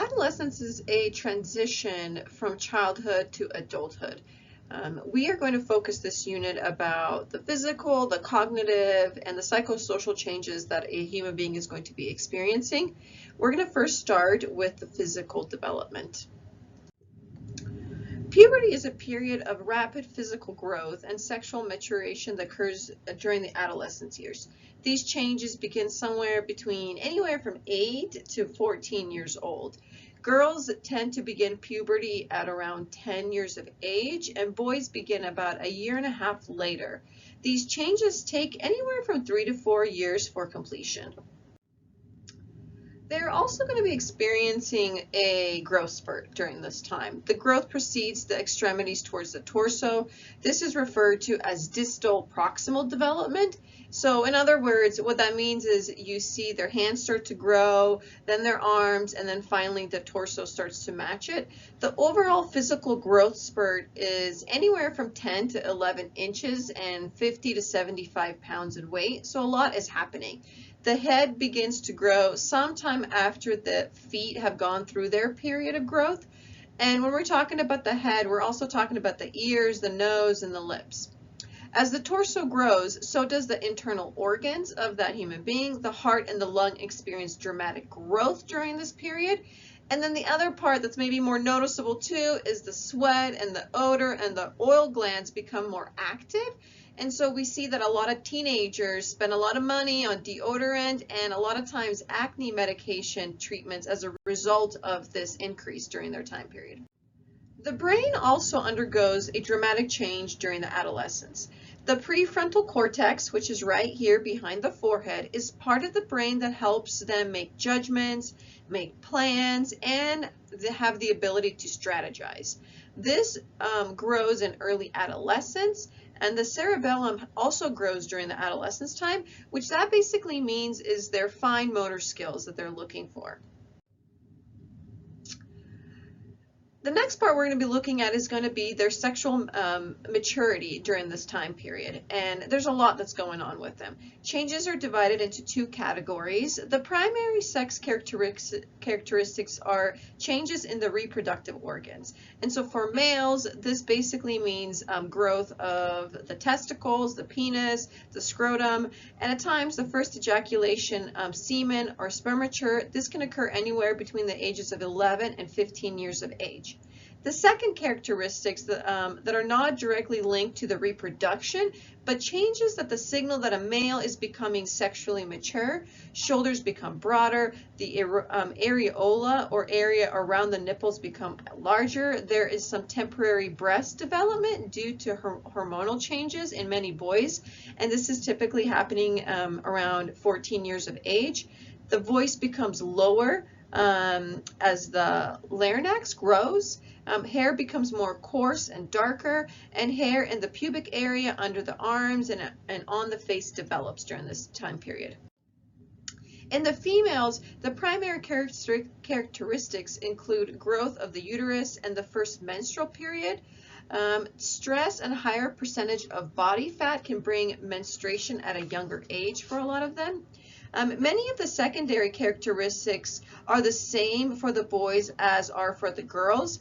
Adolescence is a transition from childhood to adulthood. We are going to focus this unit about the physical, the cognitive, and the psychosocial changes that a human being is going to be experiencing. We're going to first start with the physical development. Puberty is a period of rapid physical growth and sexual maturation that occurs during the adolescence years. These changes begin anywhere from 8 to 14 years old. Girls tend to begin puberty at around 10 years of age, and boys begin about a year and a half later. These changes take anywhere from 3 to 4 years for completion. They're also going to be experiencing a growth spurt during this time. The growth precedes the extremities towards the torso. This is referred to as distal proximal development. So in other words, what that means is you see their hands start to grow, then their arms, and then finally the torso starts to match it. The overall physical growth spurt is anywhere from 10 to 11 inches and 50 to 75 pounds in weight. So a lot is happening. The head begins to grow sometime after the feet have gone through their period of growth. And when we're talking about the head, we're also talking about the ears, the nose, and the lips. As the torso grows, so does the internal organs of that human being. The heart and the lung experience dramatic growth during this period. And then the other part that's maybe more noticeable too is the sweat and the odor and the oil glands become more active. And so we see that a lot of teenagers spend a lot of money on deodorant and a lot of times acne medication treatments as a result of this increase during their time period. The brain also undergoes a dramatic change during the adolescence. The prefrontal cortex, which is right here behind the forehead, is part of the brain that helps them make judgments, make plans, and have the ability to strategize. This grows in early adolescence, and the cerebellum also grows during the adolescence time, which that basically means is their fine motor skills that they're looking for. The next part we're going to be looking at is going to be their sexual maturity during this time period, and there's a lot that's going on with them. Changes are divided into two categories. The primary sex characteristics are changes in the reproductive organs, and so for males this basically means growth of the testicles, the penis, the scrotum, and at times the first ejaculation, semen or spermature. This can occur anywhere between the ages of 11 and 15 years of age. The second characteristics that are not directly linked to the reproduction, but changes that the signal that a male is becoming sexually mature. Shoulders become broader, the areola or area around the nipples become larger. There is some temporary breast development due to hormonal changes in many boys, and this is typically happening around 14 years of age. The voice becomes lower as the larynx grows. Hair becomes more coarse and darker, and hair in the pubic area under the arms and on the face develops during this time period. In the females, the primary characteristics include growth of the uterus and the first menstrual period. Stress and higher percentage of body fat can bring menstruation at a younger age for a lot of them. Many of the secondary characteristics are the same for the boys as are for the girls.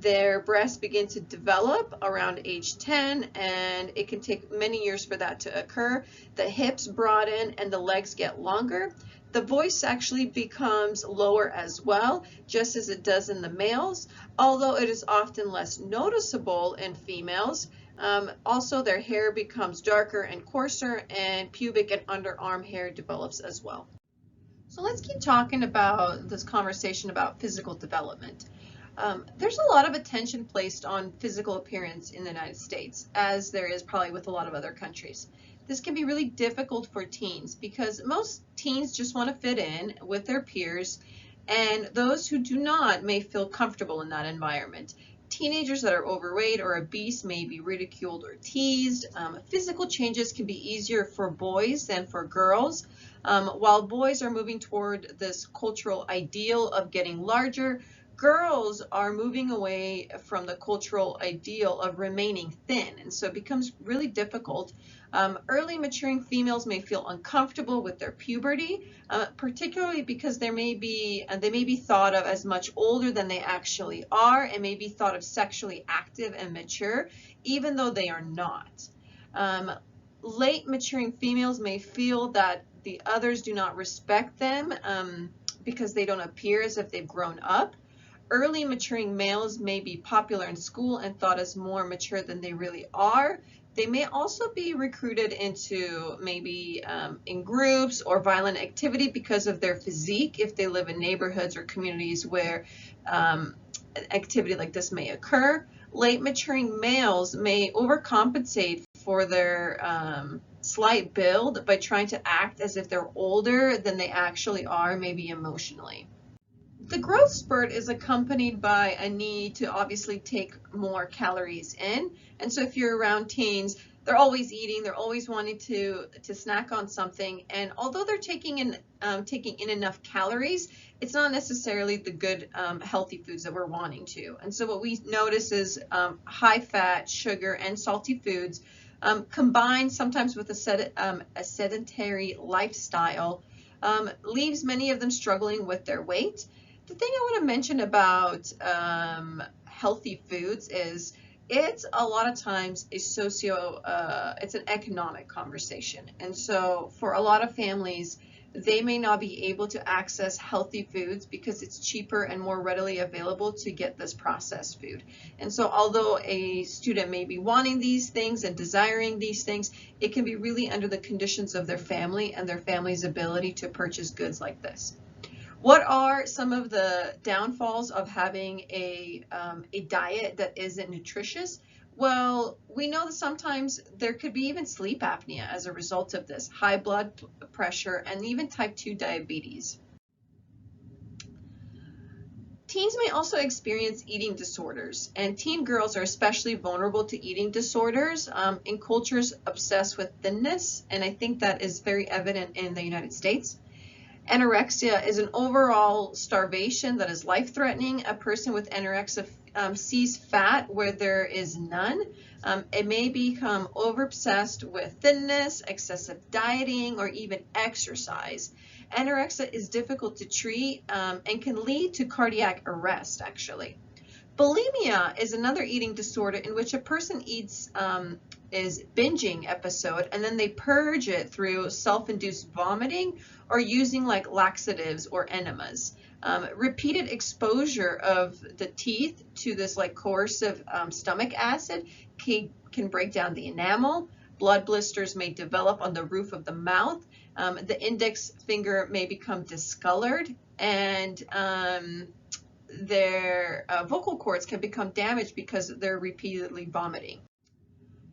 Their breasts begin to develop around age 10, and it can take many years for that to occur. The hips broaden and the legs get longer. The voice actually becomes lower as well, just as it does in the males, although it is often less noticeable in females. Also, their hair becomes darker and coarser, and pubic and underarm hair develops as well. So let's keep talking about this conversation about physical development. There's a lot of attention placed on physical appearance in the United States, as there is probably with a lot of other countries. This can be really difficult for teens because most teens just want to fit in with their peers, and those who do not may feel comfortable in that environment. Teenagers that are overweight or obese may be ridiculed or teased. Physical changes can be easier for boys than for girls. While boys are moving toward this cultural ideal of getting larger, Girls are moving away from the cultural ideal of remaining thin, and so it becomes really difficult. Early maturing females may feel uncomfortable with their puberty, particularly because they may be thought of as much older than they actually are, and may be thought of sexually active and mature, even though they are not. Um, Late maturing females may feel that the others do not respect them because they don't appear as if they've grown up. Early maturing males may be popular in school and thought as more mature than they really are. They may also be recruited into maybe in groups or violent activity because of their physique if they live in neighborhoods or communities where activity like this may occur. Late maturing males may overcompensate for their slight build by trying to act as if they're older than they actually are, maybe emotionally. The growth spurt is accompanied by a need to obviously take more calories in. And so if you're around teens, they're always eating, they're always wanting to snack on something. And although they're taking in enough calories, it's not necessarily the good healthy foods that we're wanting to. And so what we notice is high fat, sugar, and salty foods combined sometimes with a sedentary lifestyle leaves many of them struggling with their weight. The thing I want to mention about healthy foods is it's a lot of times it's an economic conversation. And so for a lot of families, they may not be able to access healthy foods because it's cheaper and more readily available to get this processed food. And so although a student may be wanting these things and desiring these things, it can be really under the conditions of their family and their family's ability to purchase goods like this. What are some of the downfalls of having a diet that isn't nutritious? Well, we know that sometimes there could be even sleep apnea as a result of this, high blood pressure, and even type 2 diabetes. Teens may also experience eating disorders, and teen girls are especially vulnerable to eating disorders in cultures obsessed with thinness, and I think that is very evident in the United States. Anorexia is an overall starvation that is life-threatening. A person with anorexia sees fat where there is none. It may become over-obsessed with thinness, excessive dieting, or even exercise. Anorexia is difficult to treat and can lead to cardiac arrest, actually. Bulimia is another eating disorder in which a person eats is binging episode and then they purge it through self-induced vomiting or using like laxatives or enemas. Repeated exposure of the teeth to this like coercive stomach acid can break down the enamel. Blood blisters may develop on the roof of the mouth. The index finger may become discolored, and their vocal cords can become damaged because they're repeatedly vomiting.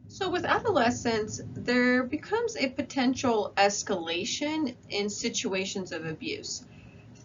So with adolescence, there becomes a potential escalation in situations of abuse.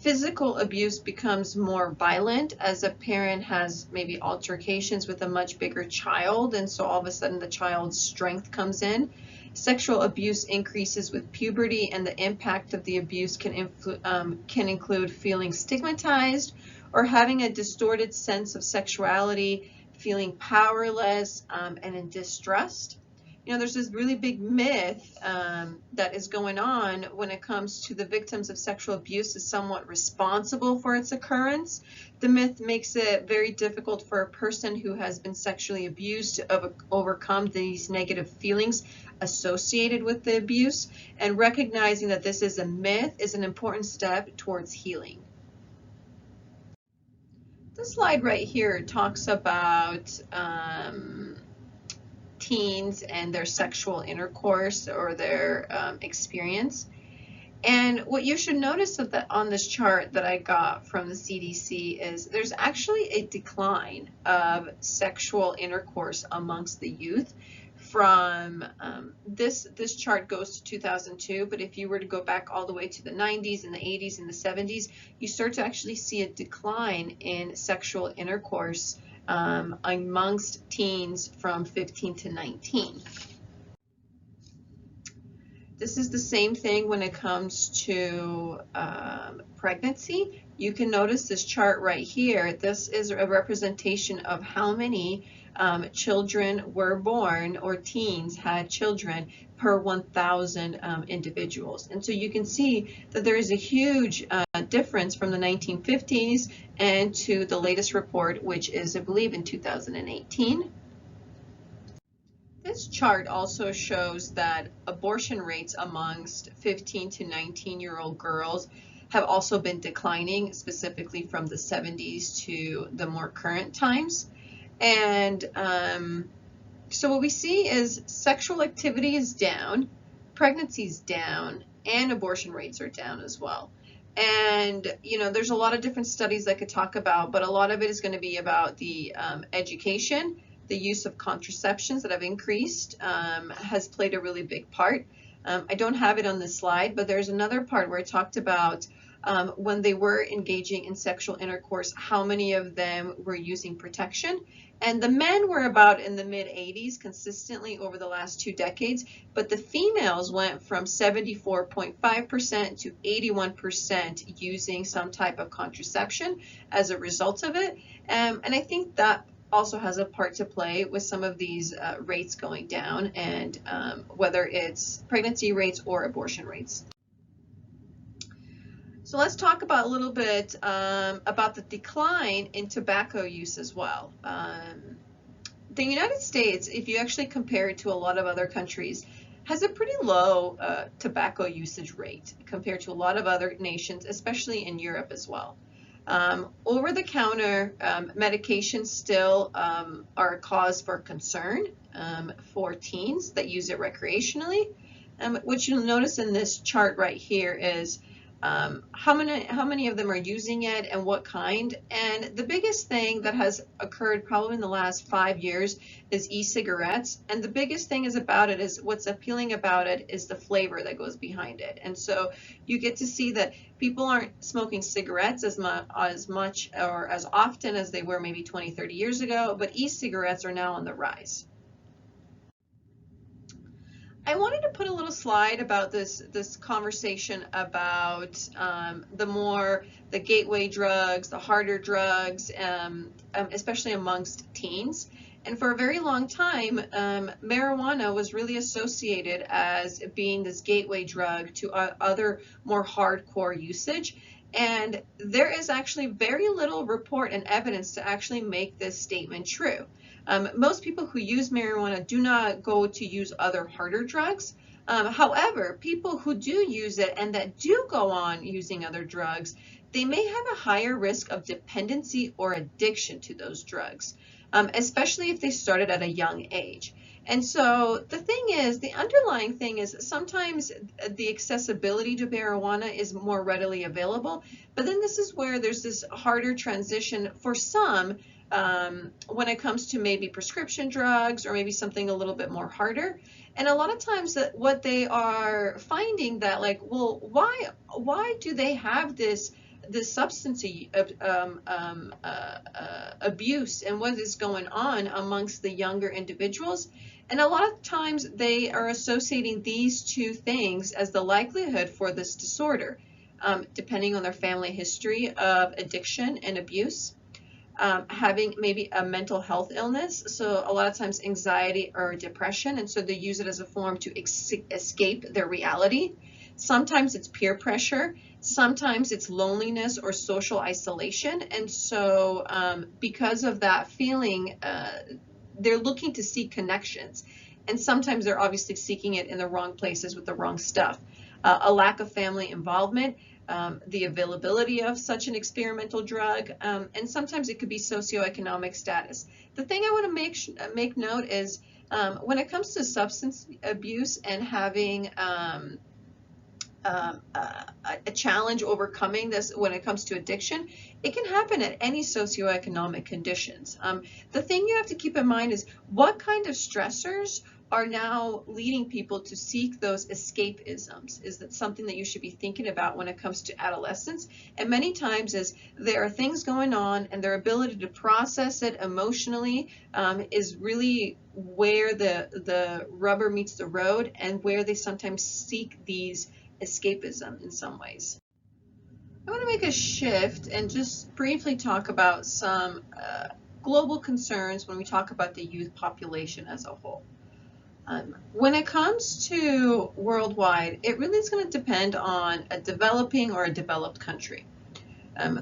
Physical abuse becomes more violent as a parent has maybe altercations with a much bigger child, and so all of a sudden the child's strength comes in. Sexual abuse increases with puberty, and the impact of the abuse can include feeling stigmatized or having a distorted sense of sexuality, feeling powerless and in distrust. You know, there's this really big myth that is going on when it comes to the victims of sexual abuse is somewhat responsible for its occurrence. The myth makes it very difficult for a person who has been sexually abused to overcome these negative feelings associated with the abuse, and recognizing that this is a myth is an important step towards healing. This slide right here talks about teens and their sexual intercourse or their experience. And what you should notice on this chart that I got from the CDC is there's actually a decline of sexual intercourse amongst the youth from this chart goes to 2002, but if you were to go back all the way to the 90s and the 80s and the 70s, you start to actually see a decline in sexual intercourse amongst teens from 15 to 19. This is the same thing when it comes to pregnancy. You can notice this chart right here. This is a representation of how many children were born, or teens had children per 1,000 individuals. And so you can see that there is a huge difference from the 1950s and to the latest report, which is, I believe, in 2018. This chart also shows that abortion rates amongst 15 to 19-year-old girls have also been declining, specifically from the 70s to the more current times. And so what we see is sexual activity is down, pregnancy is down, and abortion rates are down as well. And, you know, there's a lot of different studies I could talk about, but a lot of it is going to be about the education. The use of contraceptions that have increased has played a really big part. I don't have it on this slide, but there's another part where I talked about when they were engaging in sexual intercourse, how many of them were using protection. And the men were about in the mid-80s consistently over the last 2 decades, but the females went from 74.5% to 81% using some type of contraception as a result of it. And I think that also has a part to play with some of these rates going down, and whether it's pregnancy rates or abortion rates. So let's talk about a little bit about the decline in tobacco use as well. The United States, if you actually compare it to a lot of other countries, has a pretty low tobacco usage rate compared to a lot of other nations, especially in Europe as well. Over-the-counter medications still are a cause for concern for teens that use it recreationally. What you'll notice in this chart right here is how many of them are using it and what kind. And the biggest thing that has occurred probably in the last 5 years is e-cigarettes. And the biggest thing is what's appealing about it is the flavor that goes behind it. And so you get to see that people aren't smoking cigarettes as much or as often as they were maybe 20, 30 years ago, but e-cigarettes are now on the rise. I wanted to put a little slide about this conversation about the gateway drugs, the harder drugs, especially amongst teens. And for a very long time, marijuana was really associated as being this gateway drug to other more hardcore usage. And there is actually very little report and evidence to actually make this statement true. Most people who use marijuana do not go to use other harder drugs. However, people who do use it and that do go on using other drugs, they may have a higher risk of dependency or addiction to those drugs, especially if they started at a young age. And so the underlying thing is sometimes the accessibility to marijuana is more readily available, but then this is where there's this harder transition for some when it comes to maybe prescription drugs or maybe something a little bit more harder. And a lot of times what they are finding that, like, well, why do they have this substance abuse and what is going on amongst the younger individuals? And a lot of times they are associating these two things as the likelihood for this disorder, depending on their family history of addiction and abuse. Having maybe a mental health illness, so a lot of times anxiety or depression, and so they use it as a form to escape their reality. Sometimes it's peer pressure, sometimes it's loneliness or social isolation, and so because of that feeling, they're looking to seek connections, and sometimes they're obviously seeking it in the wrong places with the wrong stuff. A lack of family involvement, the availability of such an experimental drug, and sometimes it could be socioeconomic status. The thing I want to make note is when it comes to substance abuse and having a challenge overcoming this when it comes to addiction, it can happen at any socioeconomic conditions. The thing you have to keep in mind is what kind of stressors are now leading people to seek those escapisms. Is that something that you should be thinking about when it comes to adolescence? And many times is there are things going on, and their ability to process it emotionally is really where the rubber meets the road, and where they sometimes seek these escapism in some ways. I want to make a shift and just briefly talk about some global concerns when we talk about the youth population as a whole. When it comes to worldwide, it really is going to depend on a developing or a developed country.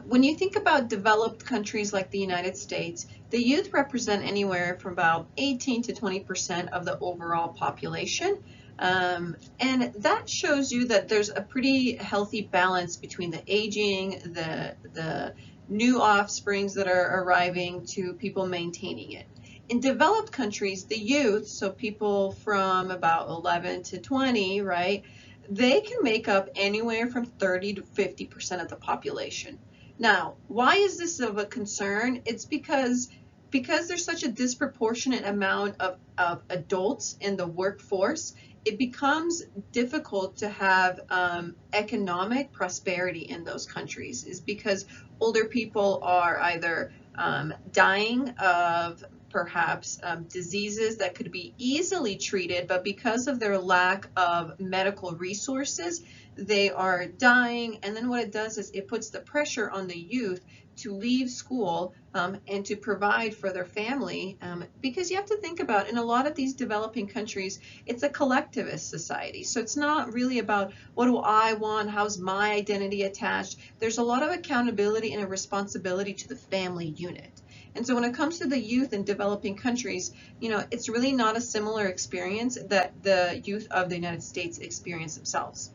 When you think about developed countries like the United States, the youth represent anywhere from about 18 to 20% of the overall population. And that shows you that there's a pretty healthy balance between the aging, the new offsprings that are arriving, to people maintaining it. In developed countries, the youth, so people from about 11 to 20, right, they can make up anywhere from 30 to 50% of the population. Now, why is this of a concern? It's because there's such a disproportionate amount of adults in the workforce, it becomes difficult to have economic prosperity in those countries, is because older people are either dying of perhaps diseases that could be easily treated, but because of their lack of medical resources, they are dying. And then what it does is it puts the pressure on the youth to leave school and to provide for their family, because you have to think about, in a lot of these developing countries, it's a collectivist society. So it's not really about what do I want, how's my identity attached. There's a lot of accountability and a responsibility to the family unit. And so when it comes to the youth in developing countries, you know, it's really not a similar experience that the youth of the United States experience themselves.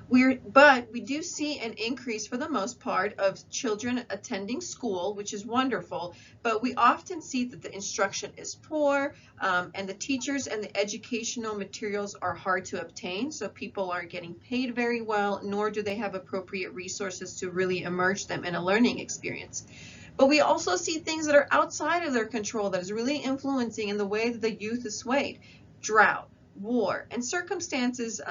But we do see an increase, for the most part, of children attending school, which is wonderful, but we often see that the instruction is poor, and the teachers and the educational materials are hard to obtain, so people aren't getting paid very well, nor do they have appropriate resources to really immerse them in a learning experience. But we also see things that are outside of their control that is really influencing in the way that the youth is swayed. Drought, war, and circumstances,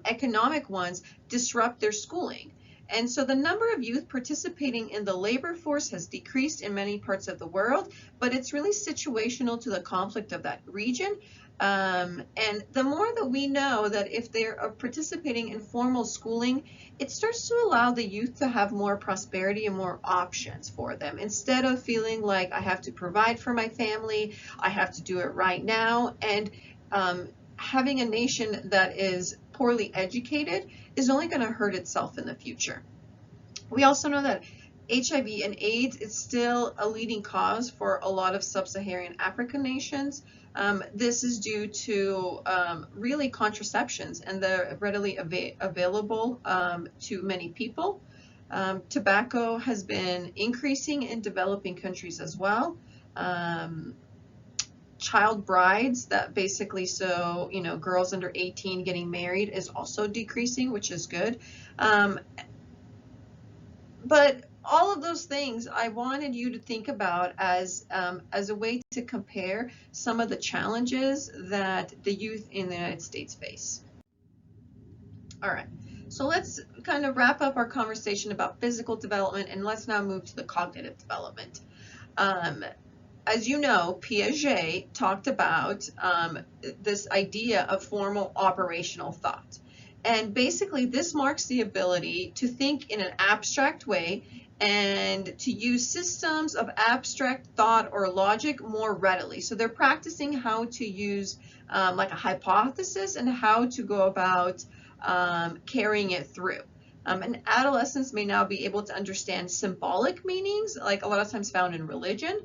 economic ones, disrupt their schooling. And so the number of youth participating in the labor force has decreased in many parts of the world, but it's really situational to the conflict of that region. And the more that we know that if they're participating in formal schooling, it starts to allow the youth to have more prosperity and more options for them. Instead of feeling like I have to provide for my family, I have to do it right now. And having a nation that is poorly educated is only going to hurt itself in the future. We also know that HIV and AIDS is still a leading cause for a lot of sub-Saharan African nations. This is due to really contraceptions, and they're readily available to many people. Tobacco has been increasing in developing countries as well. Child brides, that basically, so, you know, girls under 18 getting married, is also decreasing, which is good. But all of those things I wanted you to think about as a way to compare some of the challenges that the youth in the United States face. All right, so let's kind of wrap up our conversation about physical development, and let's now move to the cognitive development. As you know, Piaget talked about this idea of formal operational thought. And basically, this marks the ability to think in an abstract way and to use systems of abstract thought or logic more readily. So they're practicing how to use like a hypothesis and how to go about carrying it through. And adolescents may now be able to understand symbolic meanings, like a lot of times found in religion.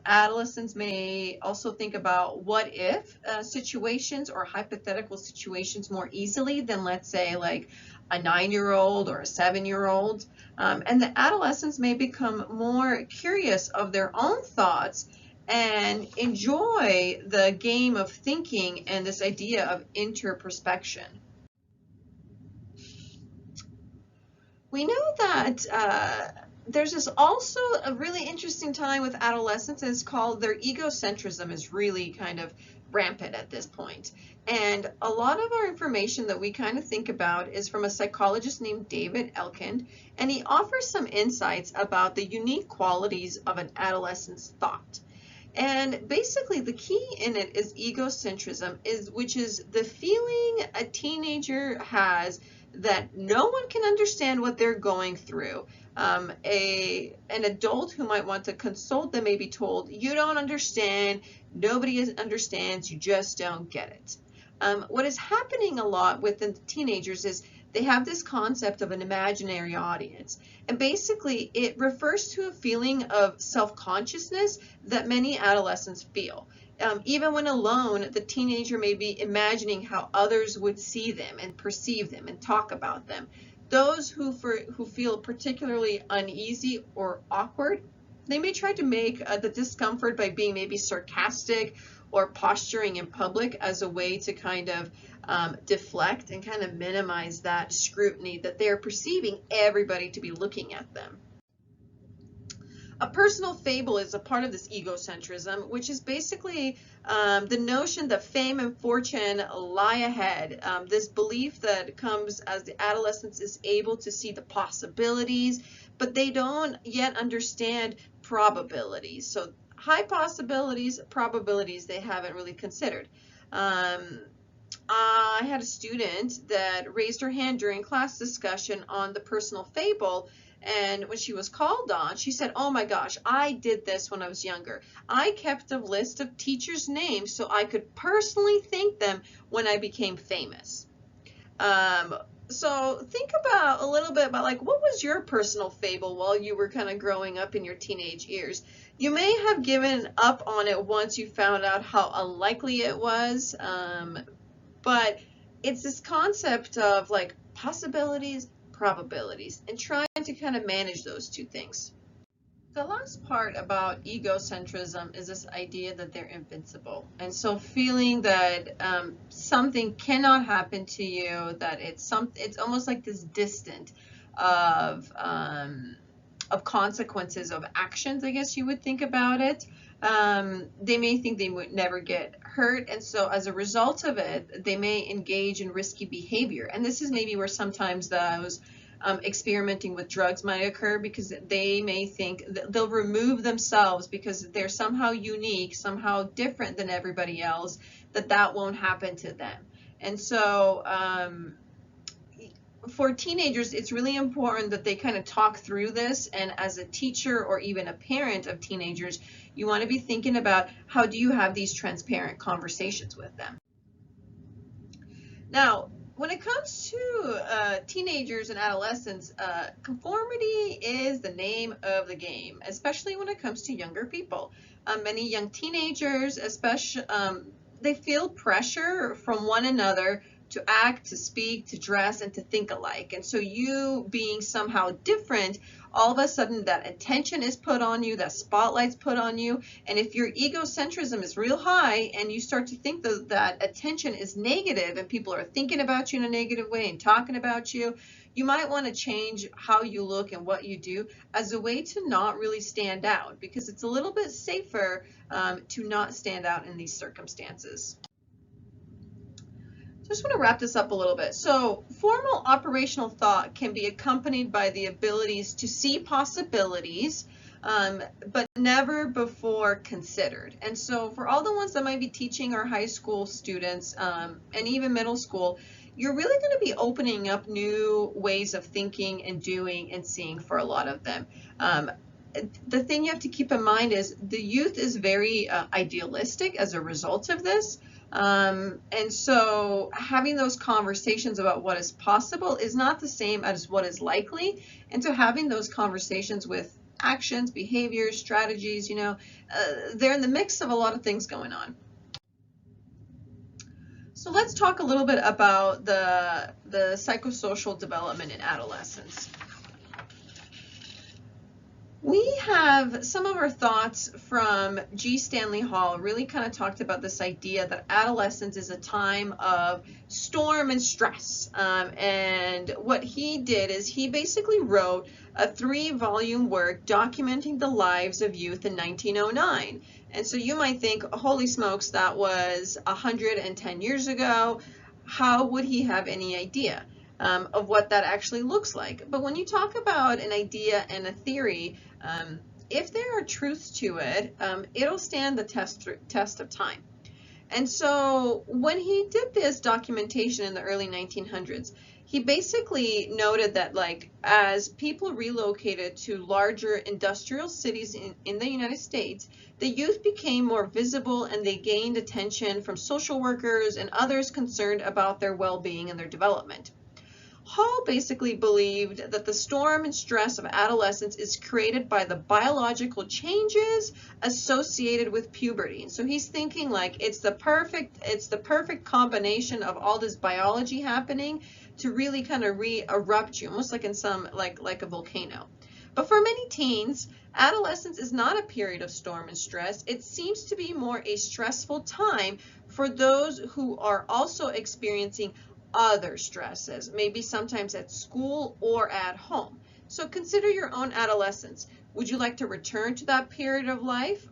Adolescents may also think about what if situations or hypothetical situations more easily than, let's say, like a 9-year-old or a 7-year-old. And the adolescents may become more curious of their own thoughts and enjoy the game of thinking and this idea of interperspection. We know that there's this also a really interesting time with adolescents, and it's called their egocentrism is really kind of rampant at this point. And a lot of our information that we kind of think about is from a psychologist named David Elkind, and he offers some insights about the unique qualities of an adolescent's thought. And basically the key in it is egocentrism, which is the feeling a teenager has that no one can understand what they're going through. An adult who might want to consult them may be told, you don't understand, nobody understands, you just don't get it. What is happening a lot within the teenagers is they have this concept of an imaginary audience. And basically it refers to a feeling of self-consciousness that many adolescents feel. Even when alone, the teenager may be imagining how others would see them and perceive them and talk about them. Those who feel particularly uneasy or awkward, they may try to make the discomfort by being maybe sarcastic or posturing in public as a way to kind of deflect and kind of minimize that scrutiny that they're perceiving everybody to be looking at them. A personal fable is a part of this egocentrism, which is basically the notion that fame and fortune lie ahead. This belief that comes as the adolescence is able to see the possibilities, but they don't yet understand probabilities. So high possibilities, probabilities they haven't really considered. I had a student that raised her hand during class discussion on the personal fable. And when she was called on, she said, oh my gosh, I did this when I was younger. I kept a list of teachers' names so I could personally thank them when I became famous. So think about a little bit about like, what was your personal fable while you were kind of growing up in your teenage years? You may have given up on it once you found out how unlikely it was, but it's this concept of like possibilities, probabilities, and trying to kind of manage those two things. The last part about egocentrism is this idea that they're invincible. And so feeling that something cannot happen to you, that it's almost like this distant of consequences of actions, I guess you would think about it. They may think they would never get hurt, and so as a result of it, they may engage in risky behavior. And this is maybe where sometimes those experimenting with drugs might occur, because they may think that they'll remove themselves because they're somehow unique, somehow different than everybody else, that won't happen to them. And so for teenagers, it's really important that they kind of talk through this. And as a teacher or even a parent of teenagers, you want to be thinking about how do you have these transparent conversations with them. Now, when it comes to teenagers and adolescents, conformity is the name of the game, especially when it comes to younger people. Many young teenagers, especially, they feel pressure from one another to act, to speak, to dress, and to think alike. And so you being somehow different, all of a sudden that attention is put on you, that spotlight's put on you. And if your egocentrism is real high and you start to think that attention is negative and people are thinking about you in a negative way and talking about you, you might want to change how you look and what you do as a way to not really stand out, because it's a little bit safer to not stand out in these circumstances. So I just want to wrap this up a little bit. So formal operational thought can be accompanied by the abilities to see possibilities, but never before considered. And so for all the ones that might be teaching our high school students and even middle school, you're really going to be opening up new ways of thinking and doing and seeing for a lot of them. The thing you have to keep in mind is the youth is very idealistic as a result of this. And so having those conversations about what is possible is not the same as what is likely. And so having those conversations with actions, behaviors, strategies, they're in the mix of a lot of things going on. So let's talk a little bit about the psychosocial development in adolescence. We have some of our thoughts from G. Stanley Hall really kind of talked about this idea that adolescence is a time of storm and stress. And what he did is he basically wrote a 3-volume work documenting the lives of youth in 1909. And so you might think, holy smokes, that was 110 years ago. How would he have any idea of what that actually looks like? But when you talk about an idea and a theory, if there are truths to it, it'll stand the test of time. And so when he did this documentation in the early 1900s, he basically noted that as people relocated to larger industrial cities in the United States, the youth became more visible and they gained attention from social workers and others concerned about their well-being and their development. Hall basically believed that the storm and stress of adolescence is created by the biological changes associated with puberty. And so he's thinking it's the perfect combination of all this biology happening to really kind of re-erupt you, almost like in some like a volcano. But for many teens, adolescence is not a period of storm and stress. It seems to be more a stressful time for those who are also experiencing other stresses, maybe sometimes at school or at home. So consider your own adolescence. Would you like to return to that period of life?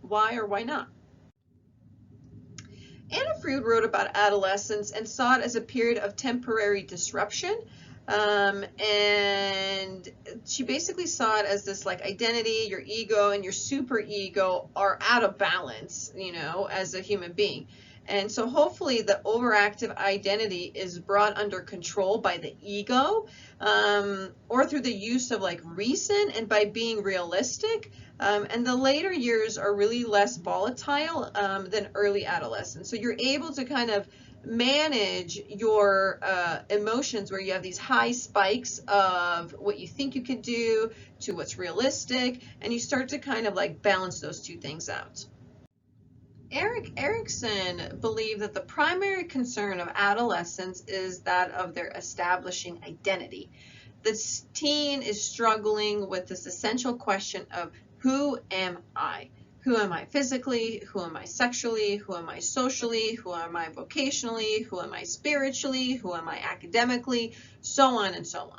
Why or why not? Anna Freud wrote about adolescence and saw it as a period of temporary disruption. And she basically saw it as this identity, your ego and your superego are out of balance, as a human being. And so hopefully the overactive identity is brought under control by the ego, or through the use of reason and by being realistic. And the later years are really less volatile than early adolescence. So you're able to kind of manage your emotions where you have these high spikes of what you think you could do to what's realistic, and you start to kind of balance those two things out. Erik Erikson believed that the primary concern of adolescents is that of their establishing identity. The teen is struggling with this essential question of who am I? Who am I physically? Who am I sexually? Who am I socially? Who am I vocationally? Who am I spiritually? Who am I academically? So on and so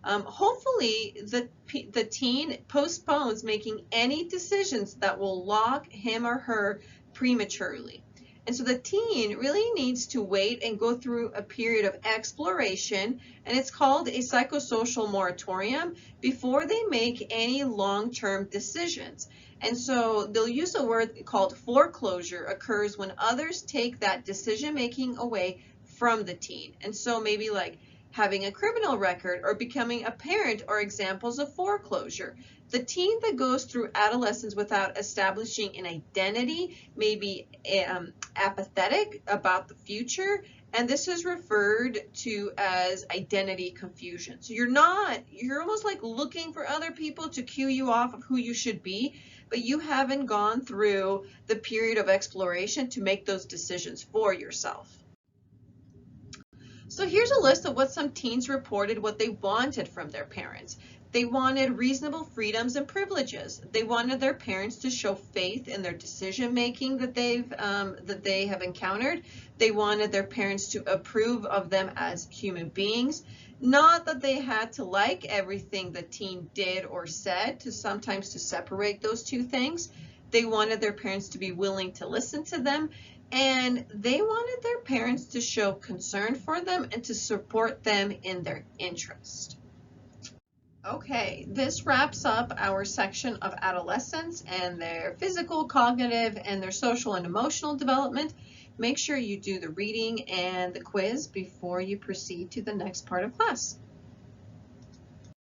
on. Hopefully the teen postpones making any decisions that will lock him or her prematurely. And so the teen really needs to wait and go through a period of exploration, and it's called a psychosocial moratorium, before they make any long-term decisions. And so they'll use a word called foreclosure occurs when others take that decision-making away from the teen. And so maybe having a criminal record or becoming a parent are examples of foreclosure. The teen that goes through adolescence without establishing an identity may be apathetic about the future, and this is referred to as identity confusion. So you're almost looking for other people to cue you off of who you should be, but you haven't gone through the period of exploration to make those decisions for yourself. So here's a list of what some teens reported what they wanted from their parents. They wanted reasonable freedoms and privileges. They wanted their parents to show faith in their decision making that they have encountered. They wanted their parents to approve of them as human beings. Not that they had to like everything the teen did or said, sometimes to separate those two things. They wanted their parents to be willing to listen to them, and they wanted their parents to show concern for them and to support them in their interest. Okay, this wraps up our section of adolescence and their physical, cognitive, and their social and emotional development. Make sure you do the reading and the quiz before you proceed to the next part of class.